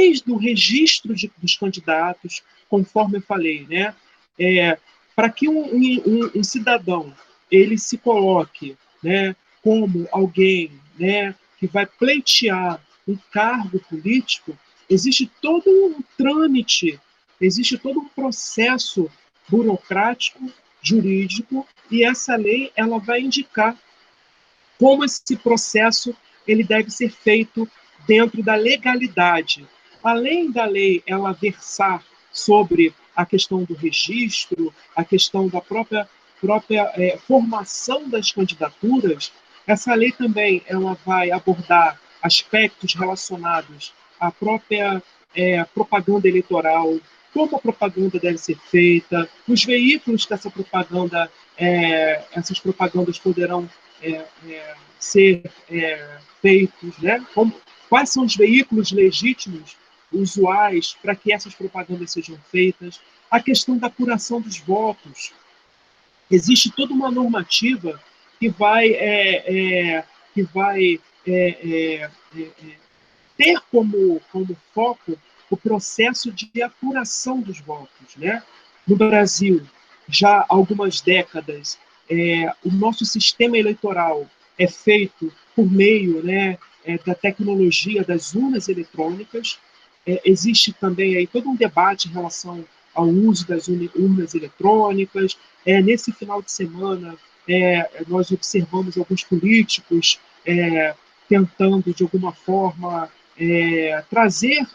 desde o registro dos candidatos, conforme eu falei, né? Para que um cidadão ele se coloque, né, como alguém, né, que vai pleitear um cargo político, existe todo um trâmite, existe todo um processo burocrático, jurídico, e essa lei ela vai indicar como esse processo ele deve ser feito dentro da legalidade. Além da lei ela versar sobre a questão do registro, a questão da própria formação das candidaturas, essa lei também ela vai abordar aspectos relacionados à própria propaganda eleitoral, como a propaganda deve ser feita, os veículos que essa propaganda, essas propagandas poderão ser feitos, né? Quais são os veículos legítimos, usuais, para que essas propagandas sejam feitas, a questão da apuração dos votos. Existe toda uma normativa que vai, ter como foco o processo de apuração dos votos, né? No Brasil, já há algumas décadas, o nosso sistema eleitoral é feito por meio, né, da tecnologia das urnas eletrônicas. Existe também aí todo um debate em relação ao uso das urnas eletrônicas. Nesse final de semana, nós observamos alguns políticos tentando, de alguma forma, trazer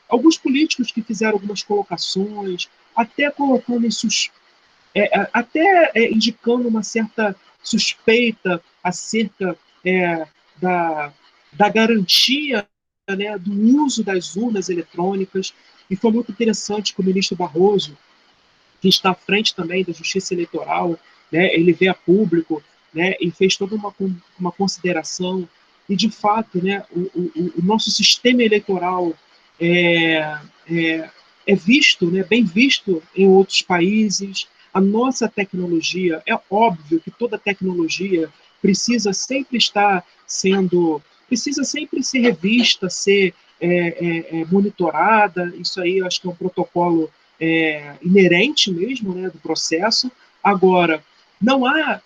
alguns políticos que fizeram algumas colocações, até colocando indicando uma certa suspeita acerca da garantia, né, do uso das urnas eletrônicas. E foi muito interessante que o ministro Barroso, que está à frente também da Justiça Eleitoral, né, ele veio a público, né, e fez toda uma consideração. E, de fato, né, o nosso sistema eleitoral é visto, né, bem visto em outros países. A nossa tecnologia, é óbvio que toda tecnologia precisa sempre ser revista, ser monitorada. Isso aí eu acho que é um protocolo inerente mesmo, né, do processo. Agora, não há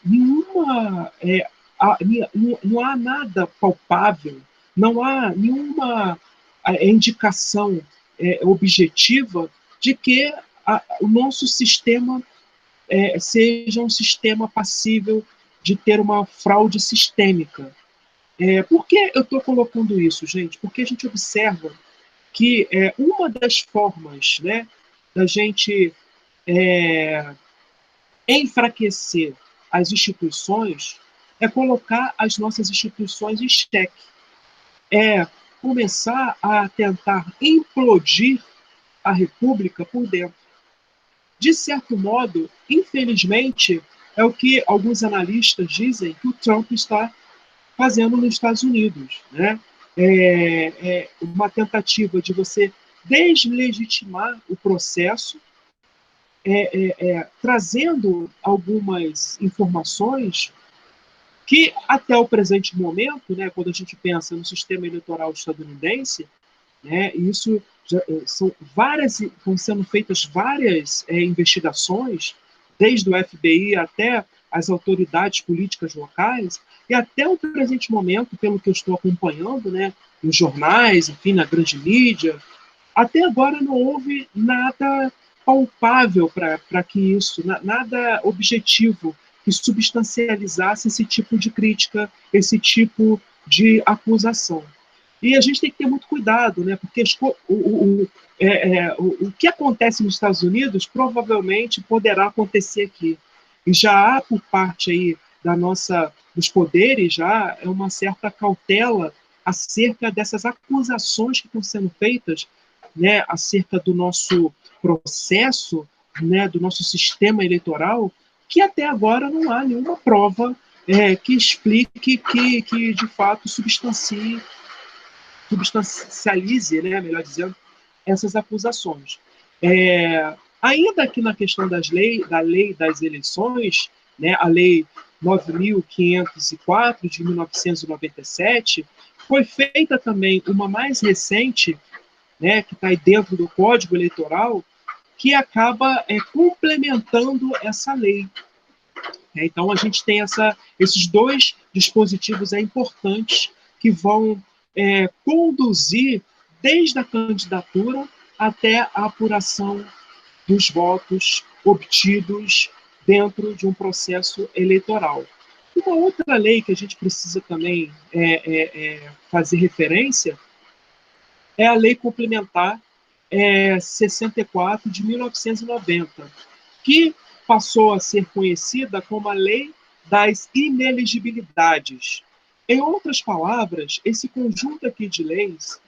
não há nada palpável, não há nenhuma indicação objetiva de que o nosso sistema seja um sistema passível de ter uma fraude sistêmica. Por que eu estou colocando isso, gente? Porque a gente observa que uma das formas, né, da gente enfraquecer as instituições é colocar as nossas instituições em xeque, começar a tentar implodir a República por dentro. De certo modo, infelizmente, é o que alguns analistas dizem que o Trump está fazendo nos Estados Unidos, né? Uma tentativa de você deslegitimar o processo, trazendo algumas informações que, até o presente momento, né, quando a gente pensa no sistema eleitoral estadunidense, né, isso estão sendo feitas várias investigações, desde o FBI até as autoridades políticas locais, e até o presente momento, pelo que eu estou acompanhando, né, nos jornais, enfim, na grande mídia, até agora não houve nada palpável para que isso, nada objetivo que substancializasse esse tipo de crítica, esse tipo de acusação. E a gente tem que ter muito cuidado, né? Porque o que acontece nos Estados Unidos provavelmente poderá acontecer aqui. E já há por parte aí dos poderes já uma certa cautela acerca dessas acusações que estão sendo feitas, né, acerca do nosso processo, né, do nosso sistema eleitoral, que até agora não há nenhuma prova que explique, que de fato substancialize, né, melhor dizendo, essas acusações. Ainda aqui na questão da lei das eleições, né, a lei 9.504 de 1997, Foi feita também uma mais recente, né, que está aí dentro do Código Eleitoral, que acaba complementando essa lei. Então, a gente tem esses dois dispositivos importantes que vão conduzir desde a candidatura até a apuração dos votos obtidos dentro de um processo eleitoral. Uma outra lei que a gente precisa também fazer referência é a Lei Complementar 64 de 1990, que passou a ser conhecida como a Lei das Ineligibilidades. Em outras palavras, esse conjunto aqui de leis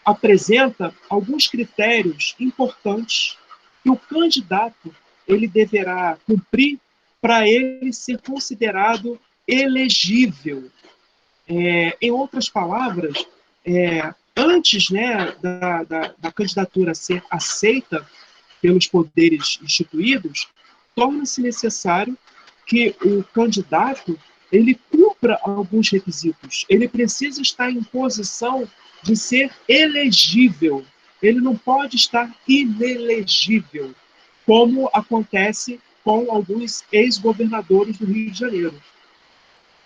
apresenta alguns critérios importantes que o candidato ele deverá cumprir para ele ser considerado elegível. Em outras palavras, antes, né, da candidatura ser aceita pelos poderes instituídos, torna-se necessário que o candidato ele cumpra alguns requisitos. Ele precisa estar em posição de ser elegível. Ele não pode estar inelegível, como acontece com alguns ex-governadores do Rio de Janeiro.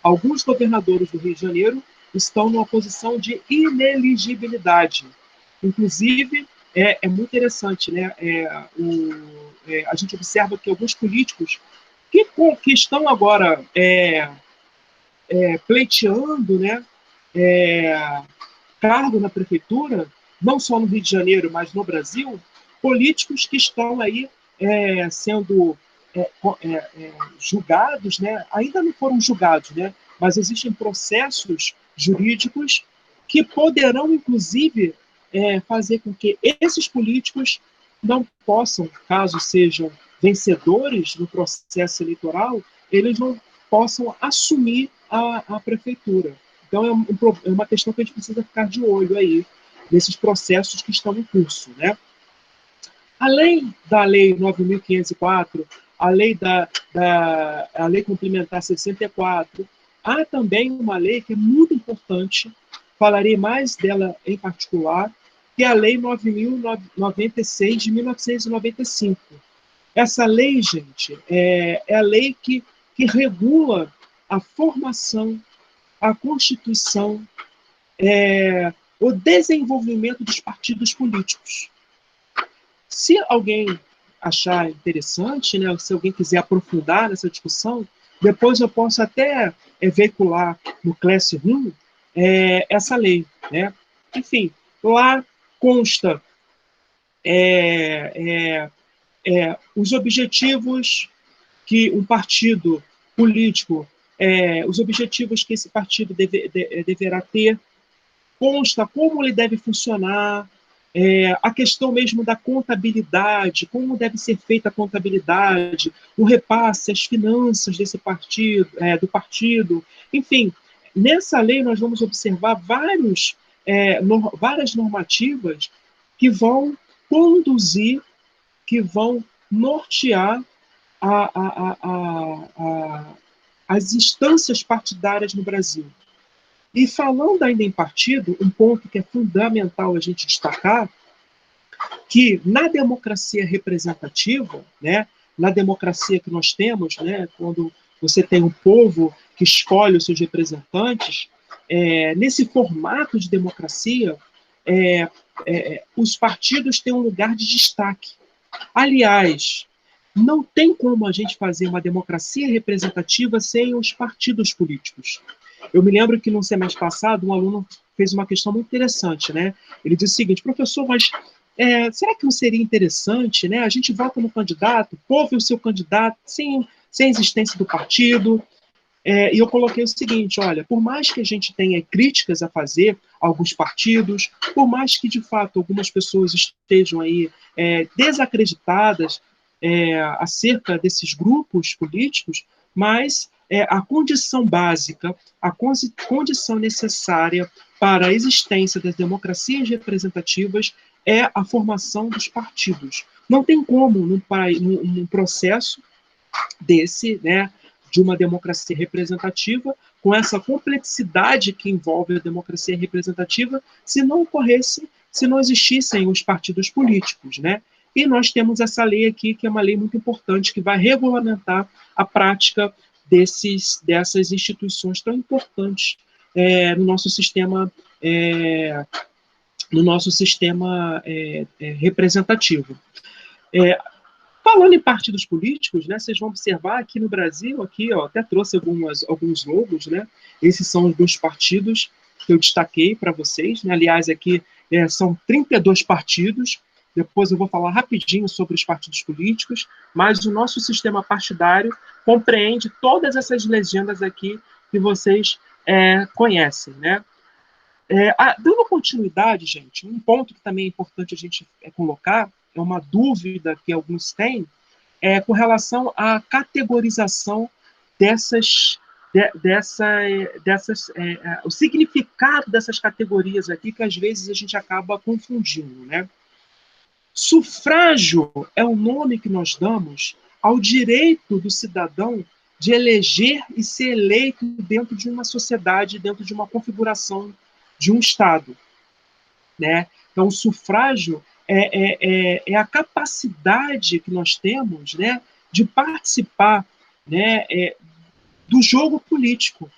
Alguns governadores do Rio de Janeiro estão numa posição de ineligibilidade. Inclusive, é muito interessante, né? A gente observa que alguns políticos que estão agora pleiteando, né, cargo na prefeitura, não só no Rio de Janeiro, mas no Brasil, políticos que estão aí sendo julgados, né, ainda não foram julgados, né, mas existem processos jurídicos que poderão, inclusive, fazer com que esses políticos não possam, caso sejam vencedores no processo eleitoral, eles não possam assumir a prefeitura. Então, é uma questão que a gente precisa ficar de olho aí, nesses processos que estão em curso, né? Além da Lei 9.504, a Lei Complementar 64, há também uma lei que é muito importante, falarei mais dela em particular, que é a Lei 9.096 de 1995. Essa lei, gente, é a lei que regula a formação, a constituição, o desenvolvimento dos partidos políticos. Se alguém achar interessante, né, se alguém quiser aprofundar nessa discussão, depois eu posso até veicular no Classroom essa lei. Né? Enfim, lá consta os objetivos que um partido político, os objetivos que esse partido deverá ter, consta como ele deve funcionar, a questão mesmo da contabilidade, como deve ser feita a contabilidade, o repasse, as finanças desse partido, do partido, enfim, nessa lei nós vamos observar várias normativas que vão conduzir, que vão nortear as instâncias partidárias no Brasil. E falando ainda em partido, um ponto que é fundamental a gente destacar, que na democracia representativa, né, na democracia que nós temos, né, quando você tem um povo que escolhe os seus representantes, nesse formato de democracia, os partidos têm um lugar de destaque. Aliás, não tem como a gente fazer uma democracia representativa sem os partidos políticos. Eu me lembro que no semestre passado um aluno fez uma questão muito interessante, né? Ele disse o seguinte: professor, mas será que não seria interessante, né? A gente vota no candidato, ouve o seu candidato sem existência do partido. E eu coloquei o seguinte: olha, por mais que a gente tenha críticas a fazer a alguns partidos, por mais que de fato algumas pessoas estejam aí desacreditadas acerca desses grupos políticos, mas a condição básica, a condição necessária para a existência das democracias representativas é a formação dos partidos. Não tem como, num processo desse, né, de uma democracia representativa, com essa complexidade que envolve a democracia representativa, se não ocorresse, se não existissem os partidos políticos, né? E nós temos essa lei aqui, que é uma lei muito importante, que vai regulamentar a prática dessas instituições tão importantes no nosso sistema, representativo. Falando em partidos políticos, né, vocês vão observar aqui no Brasil, aqui, ó, até trouxe alguns logos, né? Esses são os dos partidos que eu destaquei para vocês, né? Aliás, aqui são 32 partidos. Depois eu vou falar rapidinho sobre os partidos políticos, mas o nosso sistema partidário compreende todas essas legendas aqui que vocês conhecem, né? Dando continuidade, gente, um ponto que também é importante a gente colocar, é uma dúvida que alguns têm, com relação à categorização o significado dessas categorias aqui, que às vezes a gente acaba confundindo, né? Sufrágio é o nome que nós damos ao direito do cidadão de eleger e ser eleito dentro de uma sociedade, dentro de uma configuração de um Estado, né? Então, o sufrágio é a capacidade que nós temos, né, de participar, né, do jogo político,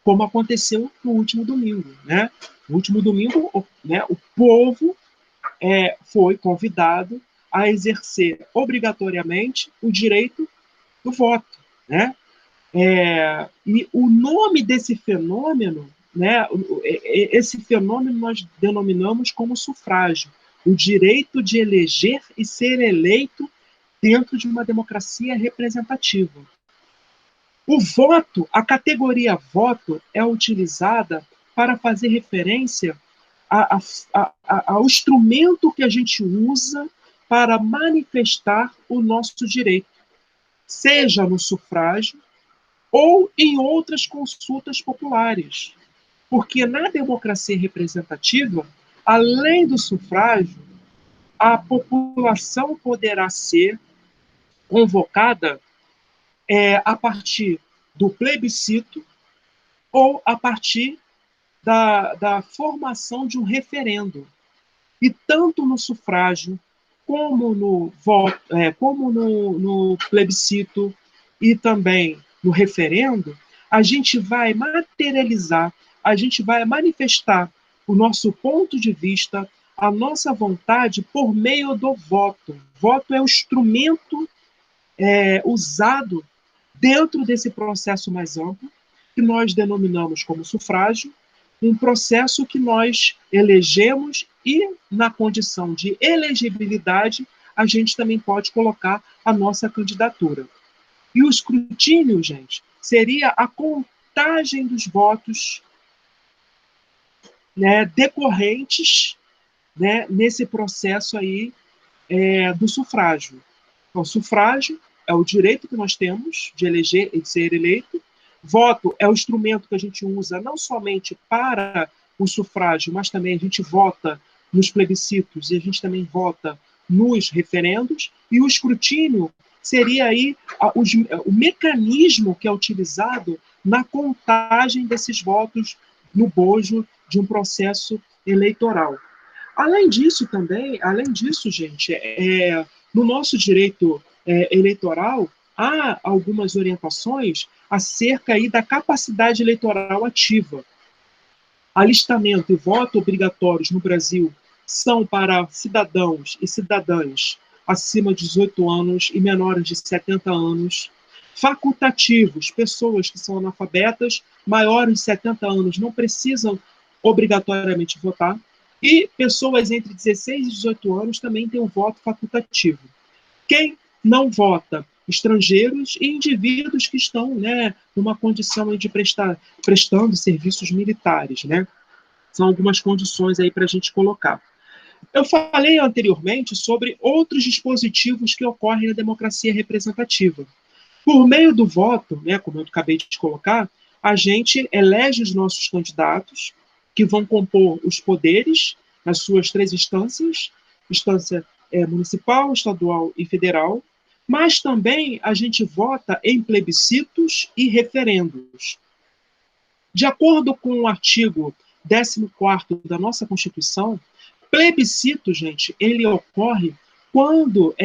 como aconteceu no último domingo, né? No último domingo, né, o povo foi convidado a exercer obrigatoriamente o direito do voto, né? E o nome desse fenômeno, né, esse fenômeno nós denominamos como sufrágio, o direito de eleger e ser eleito dentro de uma democracia representativa. O voto, a categoria voto, é utilizada para fazer referência ao instrumento que a gente usa para manifestar o nosso direito, seja no sufrágio ou em outras consultas populares. Porque na democracia representativa, além do sufrágio, a população poderá ser convocada a partir do plebiscito ou a partir da formação de um referendo. E tanto no sufrágio, como no voto, como no plebiscito e também no referendo, a gente vai materializar, a gente vai manifestar o nosso ponto de vista, a nossa vontade por meio do voto. Voto é o instrumento usado dentro desse processo mais amplo, que nós denominamos como sufrágio, um processo que nós elegemos e, na condição de elegibilidade, a gente também pode colocar a nossa candidatura. E o escrutínio, gente, seria a contagem dos votos, né, decorrentes, né, nesse processo aí do sufrágio. Então, sufrágio é o direito que nós temos de eleger e de ser eleito. Voto é o instrumento que a gente usa não somente para o sufrágio, mas também a gente vota nos plebiscitos e a gente também vota nos referendos. E o escrutínio seria aí o mecanismo que é utilizado na contagem desses votos no bojo de um processo eleitoral. Além disso, gente, no nosso direito eleitoral, há algumas orientações acerca aí da capacidade eleitoral ativa. Alistamento e voto obrigatórios no Brasil são para cidadãos e cidadãs acima de 18 anos e menores de 70 anos. Facultativos, pessoas que são analfabetas, maiores de 70 anos, não precisam obrigatoriamente votar. E pessoas entre 16 e 18 anos também têm um voto facultativo. Quem não vota? Estrangeiros e indivíduos que estão, né, numa condição de prestando serviços militares, né? São algumas condições aí para a gente colocar. Eu falei anteriormente sobre outros dispositivos que ocorrem na democracia representativa. Por meio do voto, né, como eu acabei de colocar, a gente elege os nossos candidatos, que vão compor os poderes nas suas três instâncias, instância municipal, estadual e federal, mas também a gente vota em plebiscitos e referendos. De acordo com o artigo 14º da nossa Constituição, plebiscito, gente, ele ocorre quando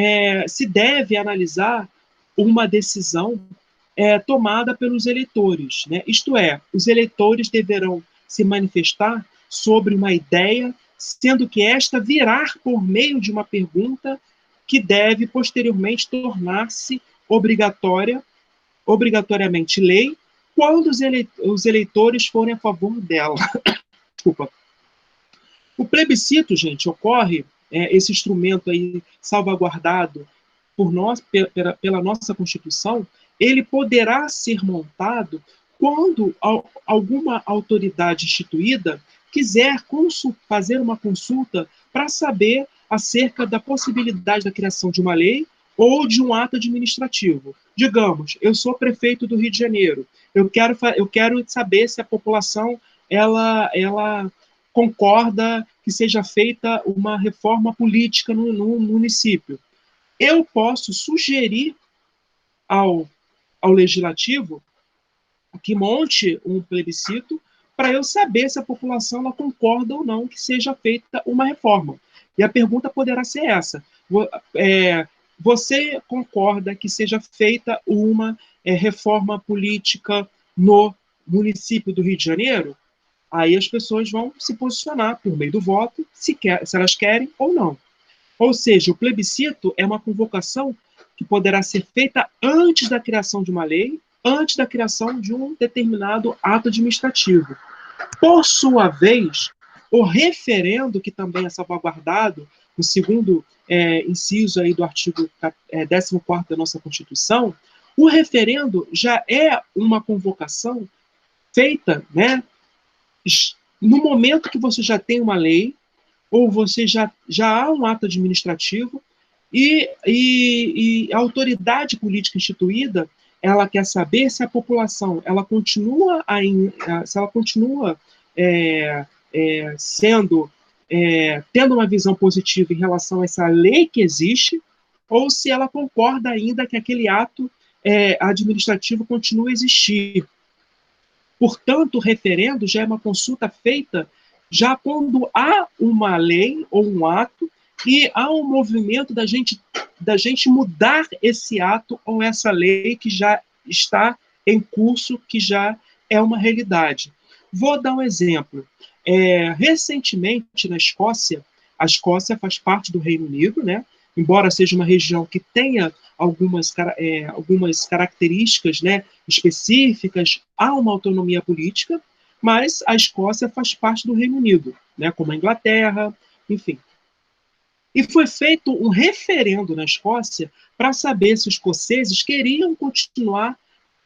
se deve analisar uma decisão tomada pelos eleitores, né? Isto é, os eleitores deverão se manifestar sobre uma ideia, sendo que esta virá por meio de uma pergunta que deve posteriormente tornar-se obrigatoriamente lei, quando os eleitores forem a favor dela. Desculpa. O plebiscito, gente, ocorre, esse instrumento aí salvaguardado por nós, pela nossa Constituição, ele poderá ser montado quando alguma autoridade instituída quiser fazer uma consulta para saber acerca da possibilidade da criação de uma lei ou de um ato administrativo. Digamos, eu sou prefeito do Rio de Janeiro, eu quero saber se a população ela concorda que seja feita uma reforma política no município. Eu posso sugerir ao legislativo que monte um plebiscito para eu saber se a população ela concorda ou não que seja feita uma reforma. E a pergunta poderá ser essa: você concorda que seja feita uma reforma política no município do Rio de Janeiro? Aí as pessoas vão se posicionar por meio do voto, se elas querem ou não. Ou seja, o plebiscito é uma convocação que poderá ser feita antes da criação de uma lei, antes da criação de um determinado ato administrativo. Por sua vez, o referendo, que também é salvaguardado no segundo inciso aí do artigo 14º da nossa Constituição, o referendo já é uma convocação feita, né, no momento que você já tem uma lei, ou você já há um ato administrativo, e a autoridade política instituída, ela quer saber se a população ela continua sendo tendo uma visão positiva em relação a essa lei que existe, ou se ela concorda ainda que aquele ato administrativo continue a existir. Portanto, o referendo já é uma consulta feita já quando há uma lei ou um ato e há um movimento da gente mudar esse ato ou essa lei que já está em curso, que já é uma realidade. Vou dar um exemplo. Recentemente, na Escócia, a Escócia faz parte do Reino Unido, né? Embora seja uma região que tenha algumas características, né, específicas, há uma autonomia política, mas a Escócia faz parte do Reino Unido, né, como a Inglaterra, enfim. E foi feito um referendo na Escócia para saber se os escoceses queriam continuar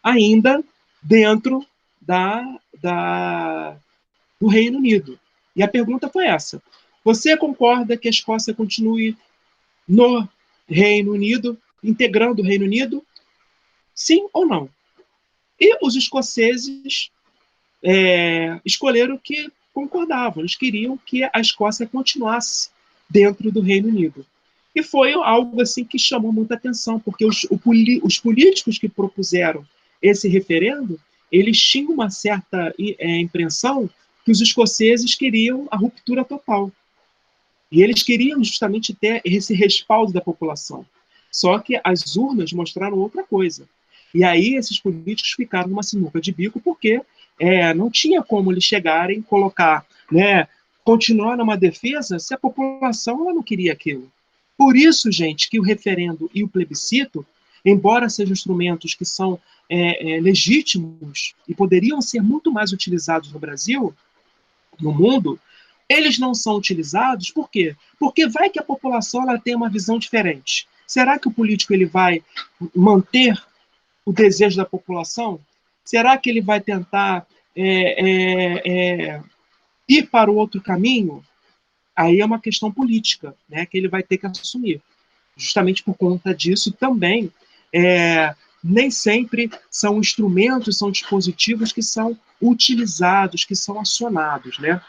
ainda dentro do Reino Unido. E a pergunta foi essa: você concorda que a Escócia continue no Reino Unido, integrando o Reino Unido? Sim ou não? E os escoceses escolheram que concordavam, eles queriam que a Escócia continuasse dentro do Reino Unido. E foi algo assim que chamou muita atenção, porque os políticos que propuseram esse referendo, eles tinham uma certa impressão que os escoceses queriam a ruptura total. E eles queriam justamente ter esse respaldo da população. Só que as urnas mostraram outra coisa. E aí esses políticos ficaram numa sinuca de bico, porque não tinha como eles chegarem, colocar, né, continuar numa defesa se a população ela não queria aquilo. Por isso, gente, que o referendo e o plebiscito, embora sejam instrumentos que são legítimos e poderiam ser muito mais utilizados no Brasil, no mundo, eles não são utilizados, por quê? Porque vai que a população ela tem uma visão diferente. Será que o político ele vai manter o desejo da população? Será que ele vai tentar ir para o outro caminho? Aí é uma questão política, né, que ele vai ter que assumir. Justamente por conta disso também, nem sempre são instrumentos, são dispositivos que são utilizados, que são acionados, né?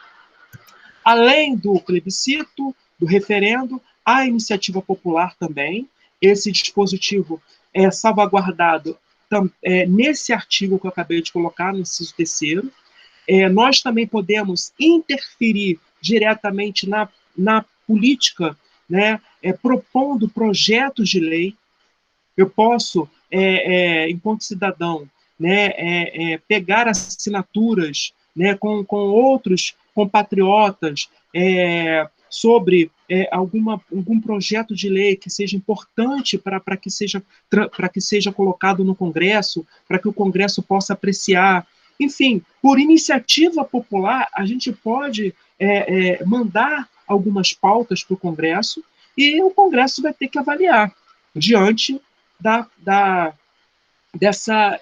Além do plebiscito, do referendo, a iniciativa popular também. Esse dispositivo é salvaguardado nesse artigo que eu acabei de colocar, no inciso 3º. Nós também podemos interferir diretamente na política, né, propondo projetos de lei. Eu posso, enquanto cidadão, né, pegar assinaturas, né, com outros compatriotas sobre algum projeto de lei que seja importante para que seja colocado no Congresso, para que o Congresso possa apreciar. Enfim, por iniciativa popular, a gente pode mandar algumas pautas para o Congresso e o Congresso vai ter que avaliar diante dessa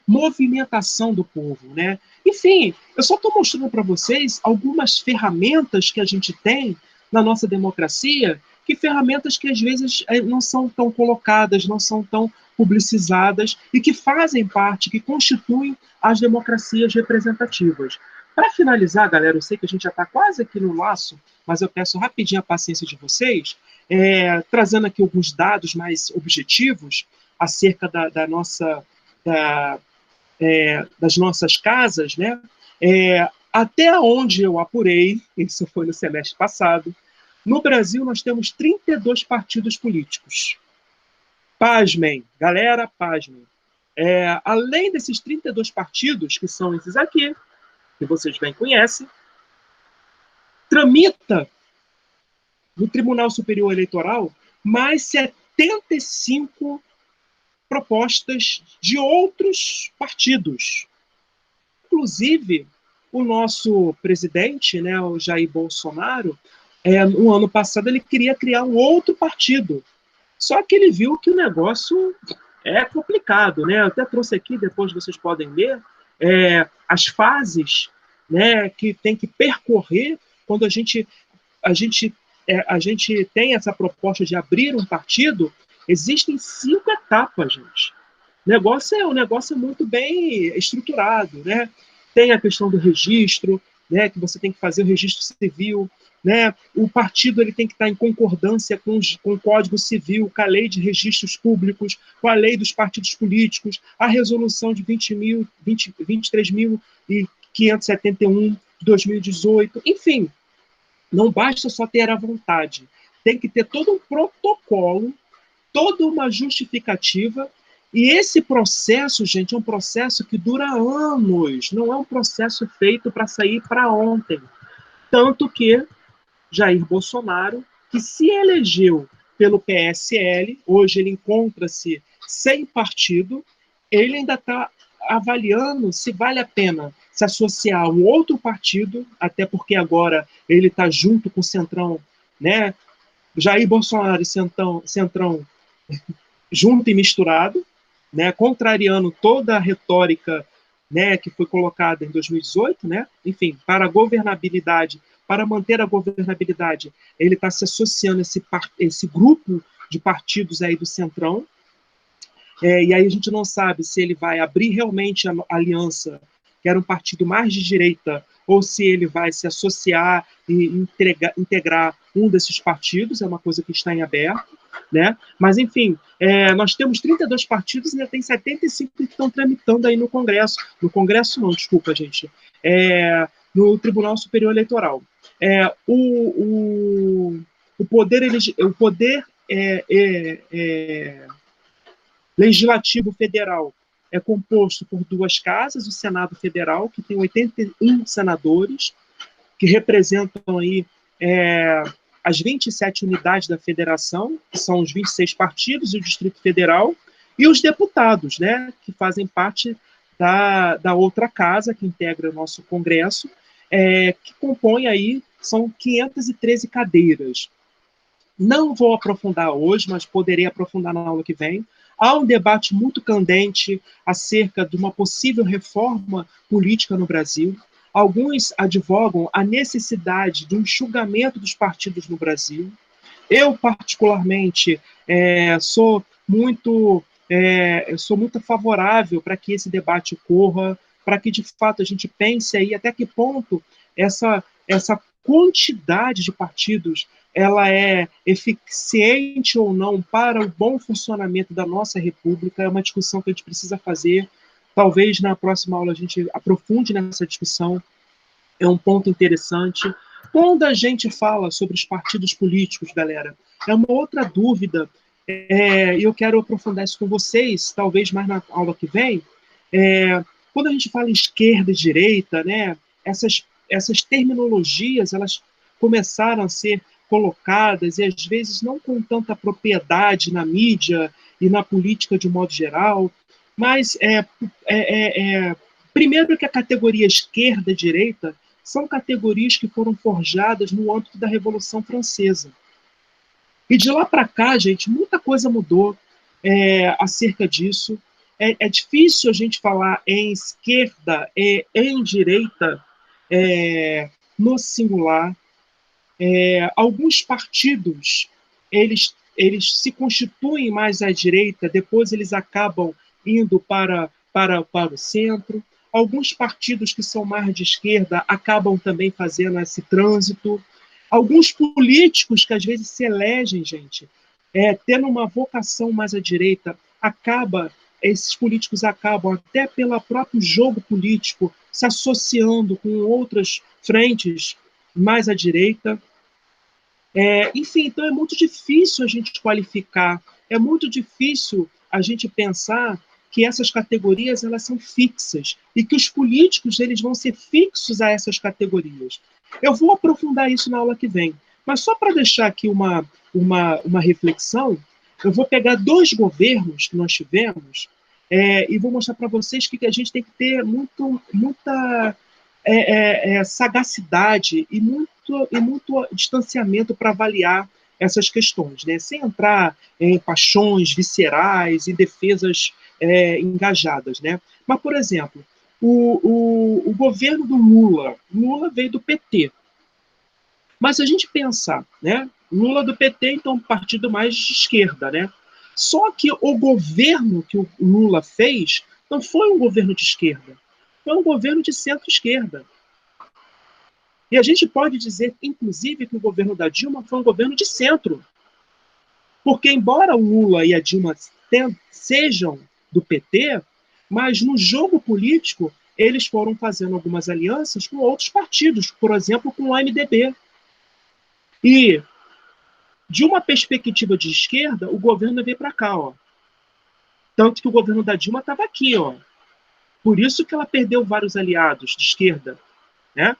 movimentação do povo, né? Enfim, eu só estou mostrando para vocês algumas ferramentas que a gente tem na nossa democracia, que ferramentas que às vezes não são tão colocadas, não são tão publicizadas e que fazem parte, que constituem as democracias representativas. Para finalizar, galera, eu sei que a gente já está quase aqui no laço, mas eu peço rapidinho a paciência de vocês, trazendo aqui alguns dados mais objetivos acerca das nossas casas, né? Até onde eu apurei, isso foi no semestre passado, no Brasil nós temos 32 partidos políticos. Pasmem, galera, pasmem. Além desses 32 partidos, que são esses aqui, que vocês bem conhecem, tramita no Tribunal Superior Eleitoral mais 75 propostas de outros partidos. Inclusive, o nosso presidente, né, o Jair Bolsonaro, no ano passado ele queria criar um outro partido. Só que ele viu que o negócio é complicado, né? Eu até trouxe aqui, depois vocês podem ler, as fases, né, que tem que percorrer quando a gente tem essa proposta de abrir um partido. Existem 5 etapas, gente. O negócio é muito bem estruturado, né? Tem a questão do registro, né, que você tem que fazer o registro civil, né? O partido ele tem que estar em concordância com o Código Civil, com a Lei de Registros Públicos, com a Lei dos Partidos Políticos, a Resolução de 23.571 de 2018, enfim, não basta só ter a vontade, tem que ter todo um protocolo, toda uma justificativa. E esse processo, gente, é um processo que dura anos, não é um processo feito para sair para ontem. Tanto que Jair Bolsonaro, que se elegeu pelo PSL, hoje ele encontra-se sem partido, ele ainda está avaliando se vale a pena se associar a um outro partido, até porque agora ele está junto com o Centrão, né? Jair Bolsonaro e Centrão junto e misturado, né, contrariando toda a retórica, né, que foi colocada em 2018, né, enfim, para a governabilidade, para manter a governabilidade, ele está se associando a esse grupo de partidos aí do Centrão, e aí a gente não sabe se ele vai abrir realmente a aliança, que era um partido mais de direita, ou se ele vai se associar e integrar um desses partidos, é uma coisa que está em aberto, né? Mas, enfim, nós temos 32 partidos e ainda tem 75 que estão tramitando aí no Congresso. No Congresso não, desculpa, gente. No Tribunal Superior Eleitoral. O poder Legislativo Federal é composto por 2 casas, o Senado Federal, que tem 81 senadores, que representam aí as 27 unidades da federação, que são os 26 partidos e o Distrito Federal, e os deputados, né, que fazem parte da outra casa, que integra o nosso Congresso, que compõe aí, são 513 cadeiras. Não vou aprofundar hoje, mas poderei aprofundar na aula que vem. Há um debate muito candente acerca de uma possível reforma política no Brasil. Alguns advogam a necessidade de um enxugamento dos partidos no Brasil. Eu, particularmente, sou muito favorável para que esse debate ocorra, para que, de fato, a gente pense aí até que ponto essa quantidade de partidos ela é eficiente ou não para o bom funcionamento da nossa república. É uma discussão que a gente precisa fazer. Talvez na próxima aula a gente aprofunde nessa discussão, é um ponto interessante. Quando a gente fala sobre os partidos políticos, galera, é uma outra dúvida, e eu quero aprofundar isso com vocês, talvez mais na aula que vem. Quando a gente fala em esquerda e direita, né, essas terminologias, elas começaram a ser colocadas, e às vezes não com tanta propriedade na mídia e na política de um modo geral, mas primeiro que a categoria esquerda e direita são categorias que foram forjadas no âmbito da Revolução Francesa. E de lá para cá, gente, muita coisa mudou acerca disso. É difícil a gente falar em esquerda e em direita no singular. Alguns partidos, eles se constituem mais à direita, depois eles acabam indo para o centro. Alguns partidos que são mais de esquerda acabam também fazendo esse trânsito. Alguns políticos que às vezes se elegem, gente, tendo uma vocação mais à direita, esses políticos acabam, até pelo próprio jogo político, se associando com outras frentes mais à direita. Enfim, então é muito difícil a gente qualificar, é muito difícil a gente pensar que essas categorias elas são fixas e que os políticos eles vão ser fixos a essas categorias. Eu vou aprofundar isso na aula que vem, mas só para deixar aqui uma reflexão, eu vou pegar 2 governos que nós tivemos e vou mostrar para vocês que a gente tem que ter muita sagacidade e muito distanciamento para avaliar essas questões, né? Sem entrar em paixões viscerais e defesas engajadas, né? Mas, por exemplo, o governo do Lula veio do PT. Mas se a gente pensar, né? Lula do PT, então, um partido mais de esquerda, né? Só que o governo que o Lula fez não foi um governo de esquerda, foi um governo de centro-esquerda. E a gente pode dizer, inclusive, que o governo da Dilma foi um governo de centro. Porque, embora o Lula e a Dilma sejam do PT, mas no jogo político eles foram fazendo algumas alianças com outros partidos, por exemplo, com o MDB. E, de uma perspectiva de esquerda, o governo veio para cá, ó. Tanto que o governo da Dilma estava aqui, ó. Por isso que ela perdeu vários aliados de esquerda, né?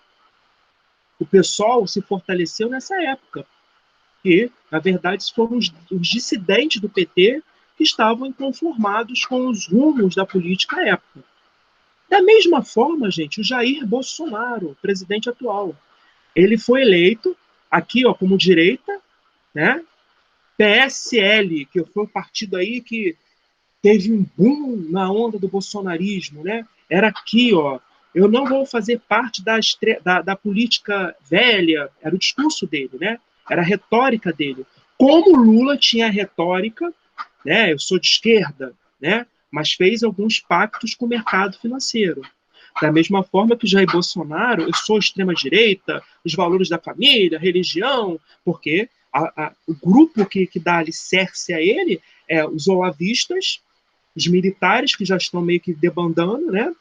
O PSOL se fortaleceu nessa época. Que, na verdade, foram os dissidentes do PT que estavam inconformados com os rumos da política à época. Da mesma forma, gente, o Jair Bolsonaro, presidente atual, ele foi eleito aqui, ó, como direita, né? PSL, que foi um partido aí que teve um boom na onda do bolsonarismo, né? Era aqui, ó, eu não vou fazer parte da política velha, era o discurso dele, né? Era a retórica dele. Como Lula tinha a retórica, né? Eu sou de esquerda, né? Mas fez alguns pactos com o mercado financeiro. Da mesma forma que Jair Bolsonaro, eu sou extrema-direita, os valores da família, religião, porque o grupo que dá alicerce a ele é os olavistas, os militares, que já estão meio que debandando, né?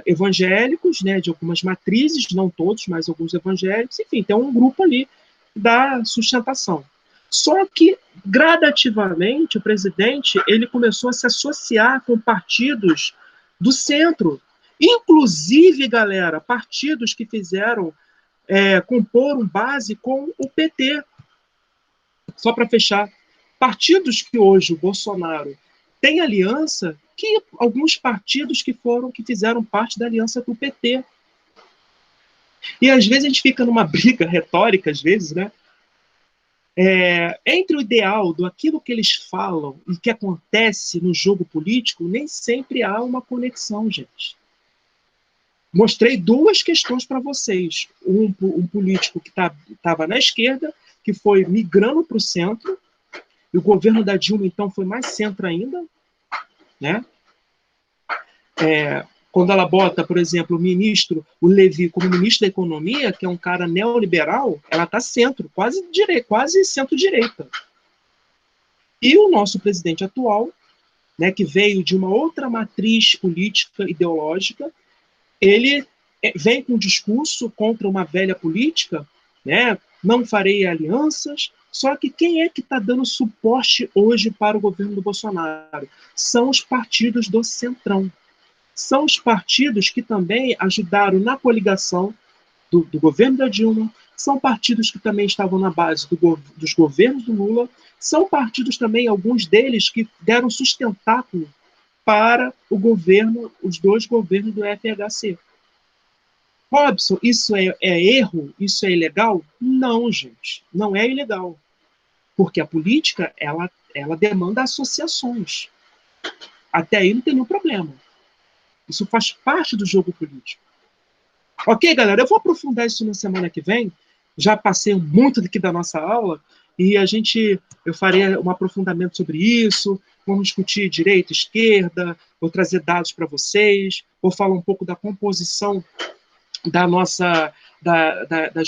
Evangélicos, né, de algumas matrizes, não todos, mas alguns evangélicos, enfim, tem um grupo ali da sustentação. Só que, gradativamente, o presidente ele começou a se associar com partidos do centro. Inclusive, galera, partidos que fizeram compor base com o PT. Só para fechar, partidos que hoje o Bolsonaro tem aliança, que alguns partidos que fizeram parte da aliança com o PT. E às vezes a gente fica numa briga retórica, às vezes, né? Entre o ideal do aquilo que eles falam e que acontece no jogo político, nem sempre há uma conexão, gente. Mostrei 2 questões para vocês. Um político que estava na esquerda, que foi migrando para o centro, e o governo da Dilma, então, foi mais centro ainda, né? Quando ela bota, por exemplo, o Levi como ministro da Economia, que é um cara neoliberal, ela está centro, quase centro-direita. E o nosso presidente atual né, que veio de uma outra matriz política ideológica, ele vem com um discurso contra uma velha política, né? Não farei alianças. Só que quem é que está dando suporte hoje para o governo do Bolsonaro? São os partidos do Centrão. São os partidos que também ajudaram na coligação do governo da Dilma, são partidos que também estavam na base dos governos do Lula, são partidos também, alguns deles, que deram sustentáculo para o governo, os dois governos do FHC. Robson, isso é erro? Isso é ilegal? Não, gente, não é ilegal. Porque a política, ela demanda associações. Até aí não tem nenhum problema. Isso faz parte do jogo político. Ok, galera? Eu vou aprofundar isso na semana que vem. Já passei muito aqui da nossa aula e eu farei um aprofundamento sobre isso. Vamos discutir direita, esquerda, vou trazer dados para vocês, vou falar um pouco da composição das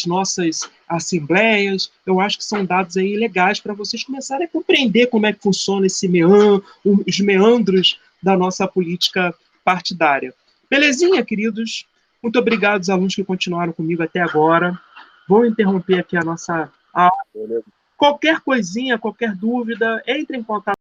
nossas assembleias. Eu acho que são dados aí legais para vocês começarem a compreender como é que funciona os meandros da nossa política partidária. Belezinha, queridos? Muito obrigado aos alunos que continuaram comigo até agora. Vou interromper aqui a nossa aula. Qualquer coisinha, qualquer dúvida, entre em contato